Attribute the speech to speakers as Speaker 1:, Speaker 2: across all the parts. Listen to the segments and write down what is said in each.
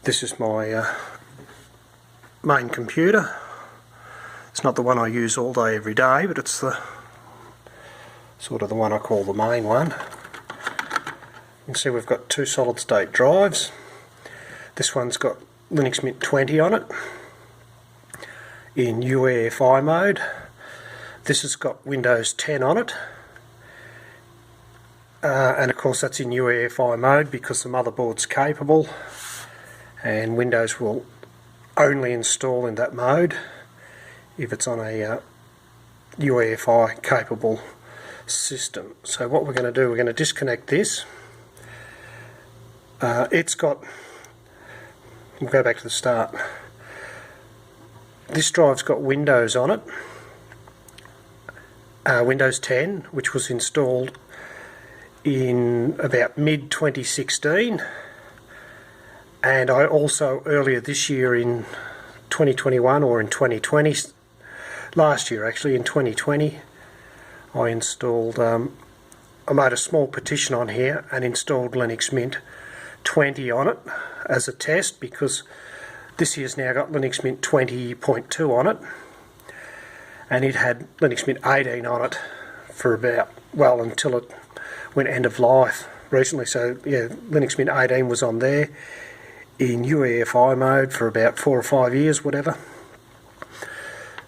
Speaker 1: This is my main computer. It's not the one I use all day every day, but it's the sort of the one I call the main one. You can see we've got two solid state drives. This one's got Linux Mint 20 on it in UEFI mode. This has got Windows 10 on it, and of course that's in UEFI mode because the motherboard's capable, and Windows will only install in that mode if it's on a UEFI capable system. So what we're going to do, we're going to disconnect this. It's got, we'll go back to the start. This drive's got Windows on it, Windows 10, which was installed in about mid-2016, and I also earlier this year in 2021 or in 2020, last year actually in 2020, I installed, I made a small partition on here and installed Linux Mint 20 on it as a test, because this year's now got Linux Mint 20.2 on it, and it had Linux Mint 18 on it for about, well, until it went end of life recently. So yeah, Linux Mint 18 was on there in UEFI mode for about 4 or 5 years, whatever.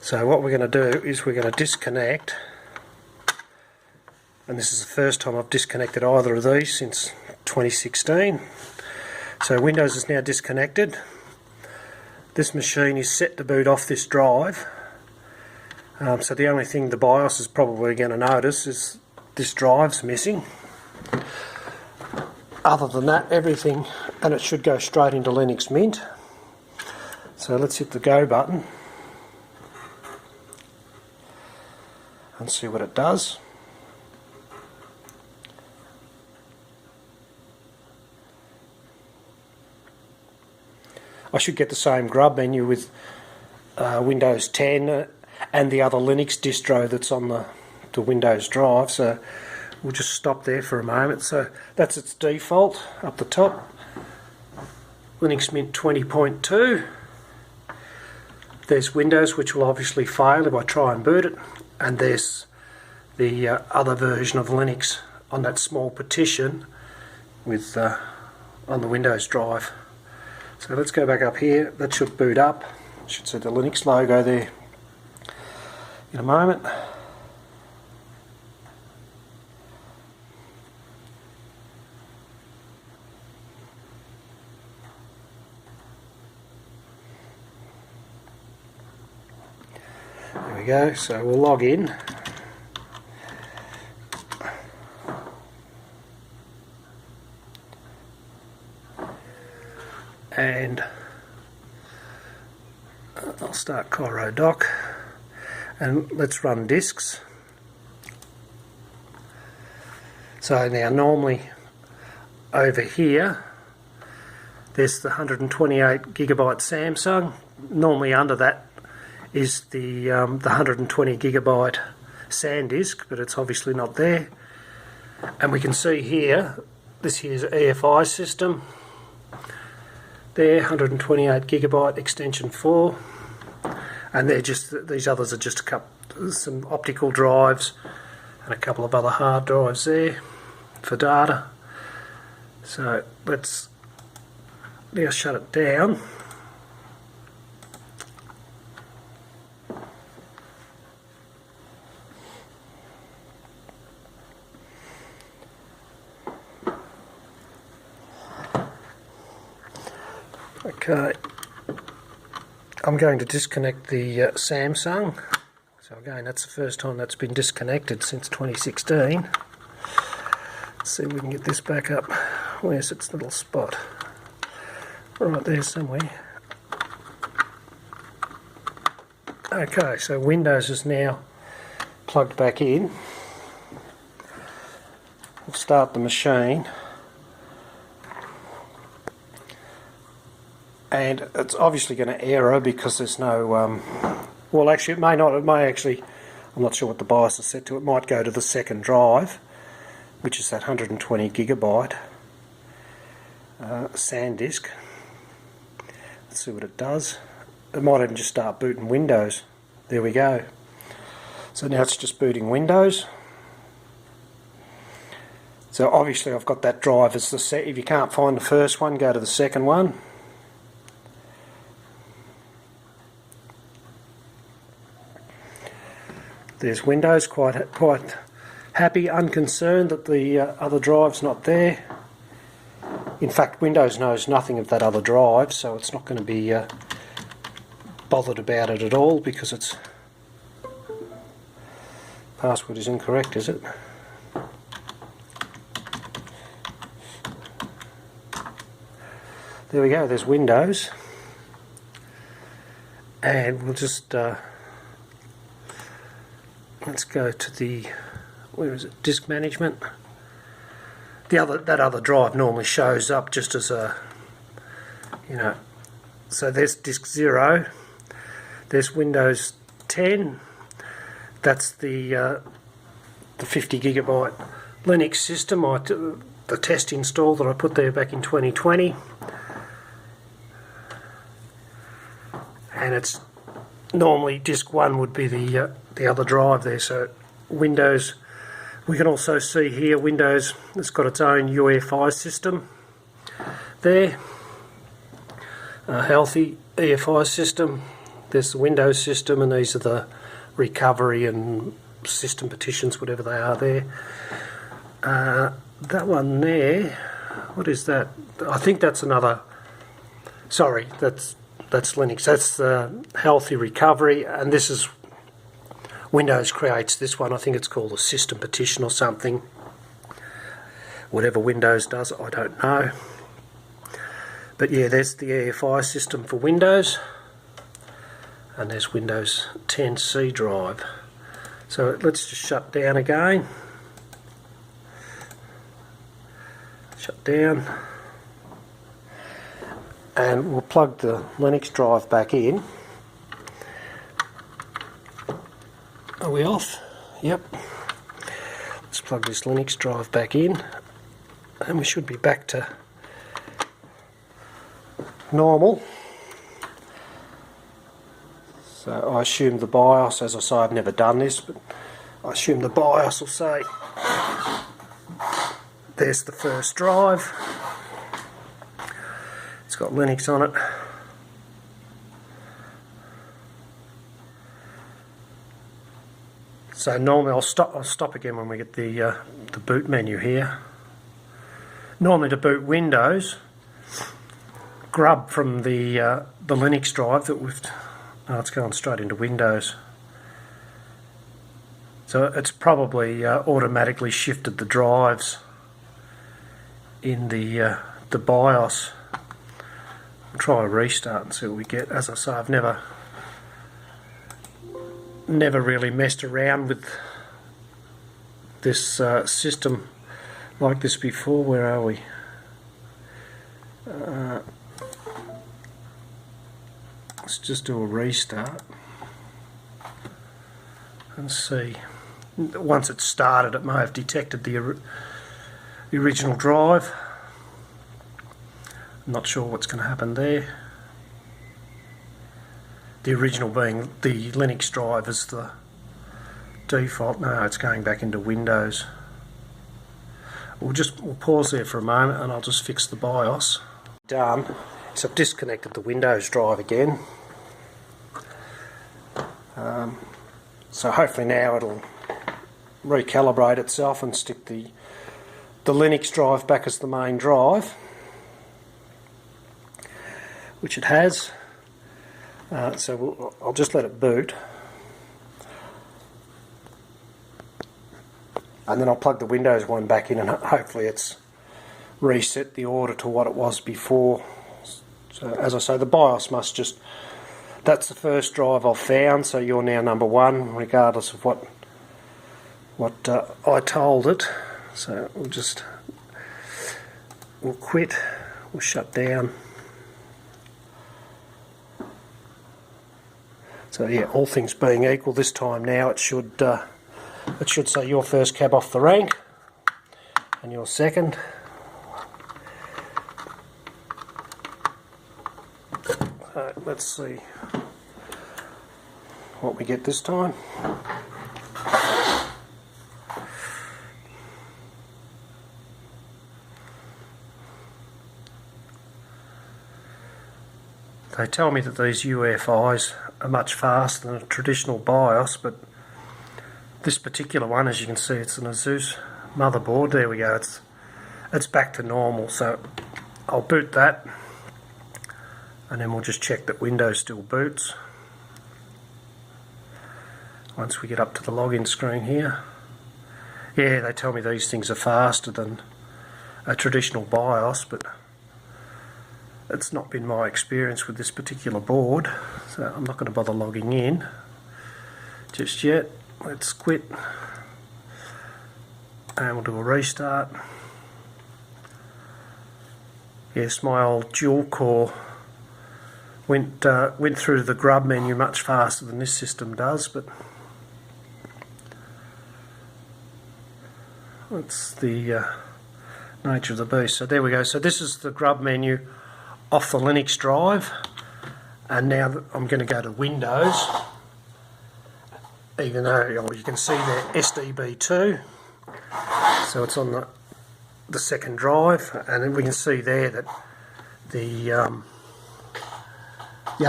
Speaker 1: So what we're going to do is we're going to disconnect, and this is the first time I've disconnected either of these since 2016. So Windows is now disconnected. This machine is set to boot off this drive. So the only thing the BIOS is probably going to notice is this drive's missing. Other than that, everything, and it should go straight into Linux Mint. So let's hit the go button and see what it does. I should get the same grub menu with Windows 10 and the other Linux distro that's on the Windows drive, so we'll just stop there for a moment. So that's its default up the top, Linux Mint 20.2. There's Windows, which will obviously fail if I try and boot it, and there's the other version of Linux on that small partition with on the Windows drive. So let's go back up here. That should boot up. Should see the Linux logo there in a moment. There we go. So we'll log in. And I'll start Cairo Doc, and let's run disks. So now normally over here there's the 128 gigabyte Samsung. Normally under that is the 120 gigabyte SanDisk, but it's obviously not there. And we can see here, this here's EFI system. There, 128 gigabyte extension 4, and they're just, these others are just a couple, some optical drives and a couple of other hard drives there for data. So let's now shut it down. Okay, I'm going to disconnect the Samsung. So again, that's the first time that's been disconnected since 2016. Let's see if we can get this back up. Where's its little spot? Right there somewhere. Okay, so Windows is now plugged back in. We'll start the machine. And it's obviously going to error because there's no, well actually it may not, it may actually, I'm not sure what the BIOS is set to, it might go to the second drive, which is that 120 gigabyte SanDisk. Let's see what it does. It might even just start booting Windows. There we go. So now it's just booting Windows. So obviously I've got that drive as the set. If you can't find the first one, go to the second one. There's Windows, quite happy, unconcerned that the other drive's not there. In fact, Windows knows nothing of that other drive, so it's not going to be bothered about it at all, because its password is incorrect, is it? There we go, there's Windows. And we'll just let's go to the, where is it, disk management. That other drive normally shows up just as a, so there's disk 0, there's Windows 10, that's the 50 gigabyte Linux system, the test install that I put there back in 2020, and it's normally disk 1 would be the other drive there. So Windows, we can also see here Windows has got its own UEFI system there, a healthy EFI system. There's the Windows system, and these are the recovery and system partitions, whatever they are there. That one there, what is that? I think that's another, sorry, that's Linux. That's the healthy recovery, and this is Windows creates this one. I think it's called a system partition or something. Whatever Windows does, I don't know. But yeah, there's the EFI system for Windows, and there's Windows 10 C drive. So let's just shut down again. Shut down. And we'll plug the Linux drive back in. Are we off? Yep. Let's plug this Linux drive back in, and we should be back to normal. So I assume the BIOS, as I say, I've never done this, but I assume the BIOS will say there's the first drive. It's got Linux on it. So normally I'll stop again when we get the boot menu here. Normally to boot Windows, grub from the Linux drive that we've. Oh, it's going straight into Windows. So it's probably automatically shifted the drives in the BIOS. We'll try a restart and see what we get. As I say, I've never really messed around with this system like this before. Where are we? Let's just do a restart and see. Once it's started, it may have detected the original drive. I'm not sure what's going to happen there. The original being the Linux drive is the default. No, it's going back into Windows. We'll pause there for a moment, and I'll just fix the BIOS. Done. So I've disconnected the Windows drive again. So hopefully now it'll recalibrate itself and stick the Linux drive back as the main drive, which it has. So I'll just let it boot, and then I'll plug the Windows one back in, and hopefully it's reset the order to what it was before. So as I say, the BIOS must just, that's the first drive I've found, so you're now number one, regardless of what I told it. So we'll quit, we'll shut down. So yeah, all things being equal, this time now it should say your first cab off the rank and your second. let's see what we get this time. They tell me that these UEFIs are much faster than a traditional BIOS, but this particular one, as you can see, it's an Asus motherboard. There we go, it's back to normal, so I'll boot that and then we'll just check that Windows still boots once we get up to the login screen here. Yeah, they tell me these things are faster than a traditional BIOS, but it's not been my experience with this particular board, so I'm not going to bother logging in just yet. Let's quit and we'll do a restart. Yes, my old dual core went through the grub menu much faster than this system does, but that's the nature of the beast. So there we go. So this is the grub menu off the Linux drive, and now I'm going to go to Windows, even though you can see there SDB2, so it's on the second drive, and then we can see there that the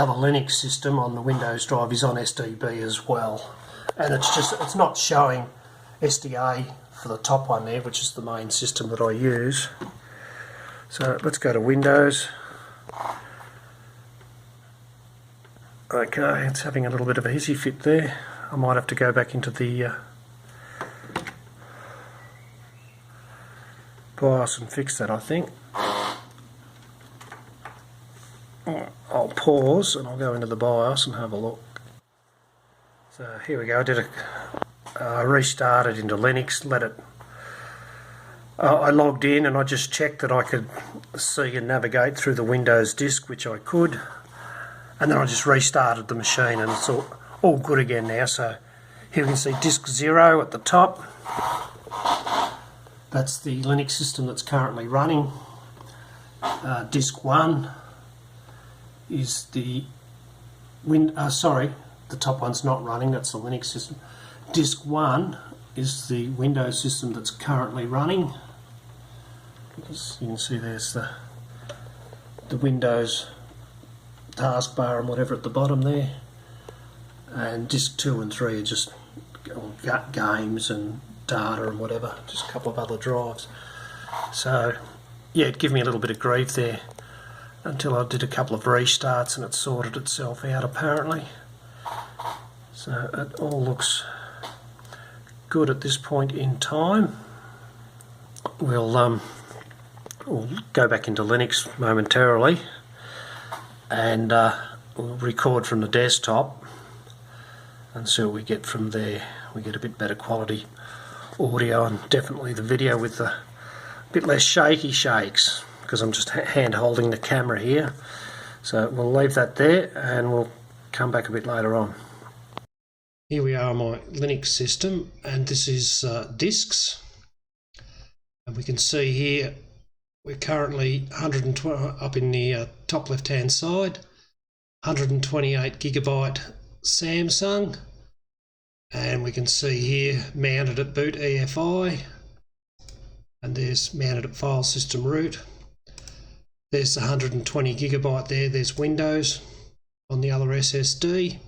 Speaker 1: other Linux system on the Windows drive is on SDB as well, and it's not showing SDA for the top one there, which is the main system that I use. So let's go to Windows. Okay, it's having a little bit of a hissy fit there. I might have to go back into the BIOS and fix that, I think. I'll pause and I'll go into the BIOS and have a look. So here we go, I did restarted into Linux, I logged in and I just checked that I could see and navigate through the Windows disk, which I could, and then I just restarted the machine and it's all good again now. So here we can see disk 0 at the top. That's the Linux system that's currently running. Disk 1 is the the top one's not running, that's the Linux system. Disk 1 is the Windows system that's currently running. As you can see, there's the Windows taskbar and whatever at the bottom there. And disk 2 and 3 are just games and data and whatever, just a couple of other drives. So yeah, it gave me a little bit of grief there until I did a couple of restarts and it sorted itself out apparently. So it all looks good at this point in time. We'll go back into Linux momentarily and we'll record from the desktop and see what we get from there. We get a bit better quality audio and definitely the video with a bit less shaky shakes, because I'm just hand holding the camera here. So we'll leave that there and we'll come back a bit later on. Here we are on my Linux system, and this is disks, and we can see here we're currently 120 up in the top left hand side, 128 gigabyte Samsung, and we can see here mounted at boot EFI, and there's mounted at file system root. There's the 120 gigabyte there, there's Windows on the other SSD.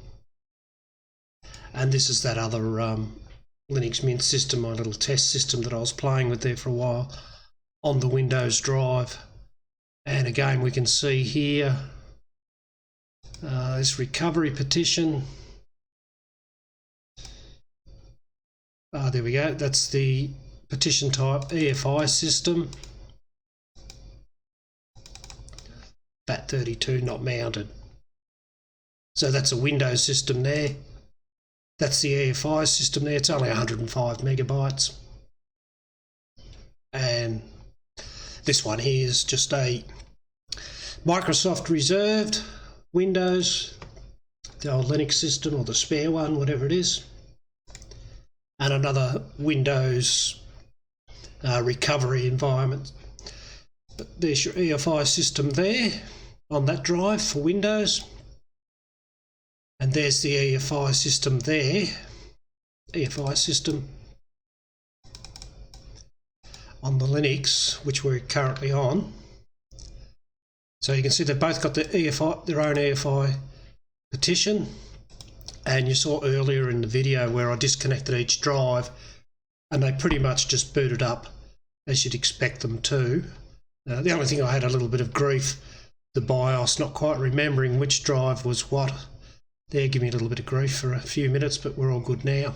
Speaker 1: And this is that other Linux Mint system, my little test system that I was playing with there for a while on the Windows drive. And again, we can see here this recovery partition. There we go, that's the partition type EFI system. FAT32 not mounted. So that's a Windows system there. That's the EFI system there, it's only 105 megabytes. And this one here is just a Microsoft reserved Windows, the old Linux system or the spare one, whatever it is. And another Windows recovery environment. But there's your EFI system there on that drive for Windows. And there's the EFI system there. EFI system on the Linux, which we're currently on. So you can see they've both got the EFI, their own EFI partition. And you saw earlier in the video where I disconnected each drive, and they pretty much just booted up as you'd expect them to. The only thing I had a little bit of grief, the BIOS not quite remembering which drive was what. There, give me a little bit of grief for a few minutes, but we're all good now.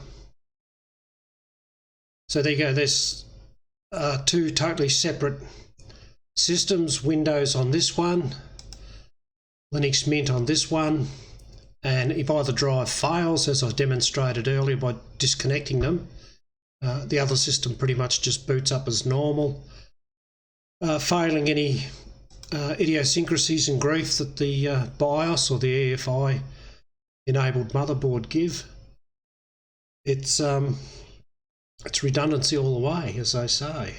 Speaker 1: So there you go, there's two totally separate systems, Windows on this one, Linux Mint on this one, and if either drive fails, as I demonstrated earlier by disconnecting them, the other system pretty much just boots up as normal. Failing any idiosyncrasies and grief that the BIOS or the EFI enabled motherboard give, it's redundancy all the way, as they say.